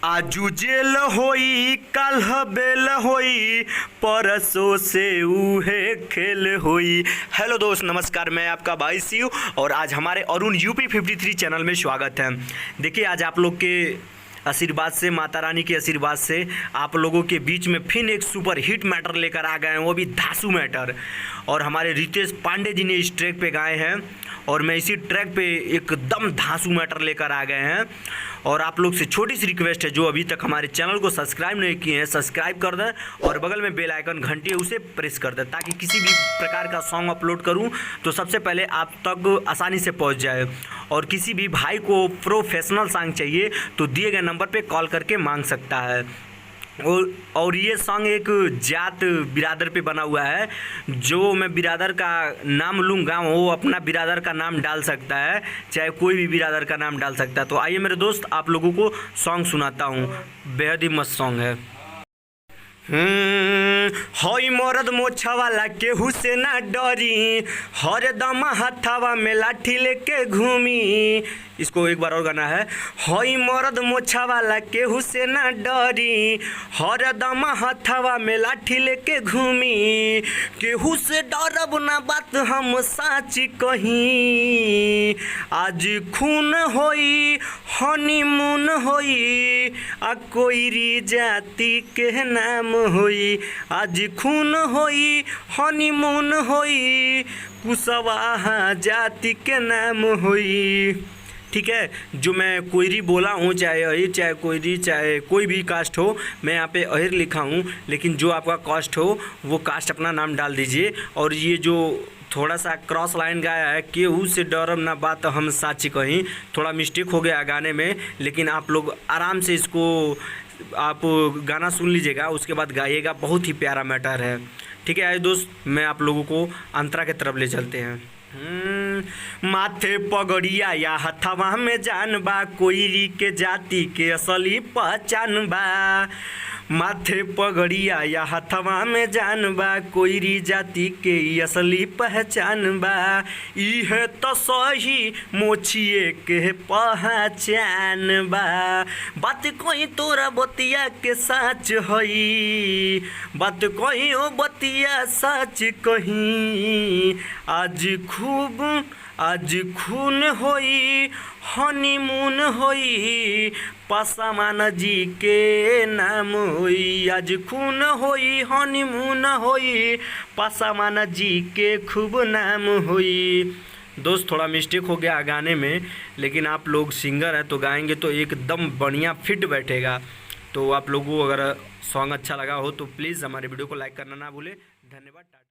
आजू जेल होई काल्ह बेल होई परसों से उहे खेल होई। हेलो दोस्त, नमस्कार। मैं आपका भाई शिव और आज हमारे अरुण यूपी 53 चैनल में स्वागत है। देखिए, आज आप लोग के आशीर्वाद से, माता रानी के आशीर्वाद से आप लोगों के बीच में फिर एक सुपर हिट मैटर लेकर आ गए हैं, वो भी धांसू मैटर। और हमारे रितेश पांडे जी ने इस ट्रैक पे गाए हैं और मैं इसी ट्रैक पे एकदम धांसू मैटर लेकर आ गए हैं। और आप लोग से छोटी सी रिक्वेस्ट है, जो अभी तक हमारे चैनल को सब्सक्राइब नहीं किए हैं, सब्सक्राइब कर दें और बगल में बेल आइकन घंटी है उसे प्रेस कर दें, ताकि किसी भी प्रकार का सॉन्ग अपलोड करूं तो सबसे पहले आप तक आसानी से पहुंच जाए। और किसी भी भाई को प्रोफेशनल सॉन्ग चाहिए तो दिए गए नंबर पे कॉल करके मांग सकता है। और ये सॉन्ग एक जात बिरादर पे बना हुआ है। जो मैं बिरादर का नाम लूँगा वो अपना बिरादर का नाम डाल सकता है, चाहे कोई भी बिरादर का नाम डाल सकता है। तो आइए मेरे दोस्त, आप लोगों को सॉन्ग सुनाता हूँ। बेहद ही मस्त सॉन्ग है। हई मरद मोछा वाला केहू से ना डरी, हर दम हथावा में लाठी लेके घूमी। इसको एक बार और गाना है। हई मरद मोछा वाला केहू से ना डरी, हर दम हथावा में लाठी लेके घूमी। केहू से डरब ना, बात हम सच कही। आज खून होई हनीमून होई, आ कोई जाति के नाम होई। आज खून होई हनीमून होई, कुशवाहा जाति के नाम होई। ठीक है, जो मैं कोयरी बोला हूँ, चाहे अहिर, चाहे कोयरी, चाहे कोई भी कास्ट हो, मैं यहाँ पे अहिर लिखा हूँ, लेकिन जो आपका कास्ट हो वो कास्ट अपना नाम डाल दीजिए। और ये जो थोड़ा सा क्रॉस लाइन गाया है, केहू से डरम ना, बात हम साची कहीं, थोड़ा मिस्टेक हो गया गाने में, लेकिन आप लोग आराम से इसको आप गाना सुन लीजिएगा, उसके बाद गाइएगा। बहुत ही प्यारा मैटर है। ठीक है, आइए दोस्त, मैं आप लोगों को अंतरा की तरफ ले चलते हैं। माथे पगड़िया या हथवा में जान बा, कोयरी के जाति के असली पहचान बा। माथे पगड़िया या हथवा में जान बा, कोयरी जाति के असली पहचान बा। इहे तो सही मोछिए के पहचान बा। बात कोई तोरा बतिया के सच हई, बात कोई ओ बतिया सच कहीं। आज खून होई हनीमून होई, पासवान जी के नाम होई। आज खून होई हनीमून होई, पासवान जी के खूब नाम होई। दोस्त, थोड़ा मिस्टेक हो गया गाने में, लेकिन आप लोग सिंगर हैं तो गाएंगे तो एकदम बढ़िया फिट बैठेगा। तो आप लोगों को अगर सॉन्ग अच्छा लगा हो तो प्लीज़ हमारे वीडियो को लाइक करना ना भूलें। धन्यवाद।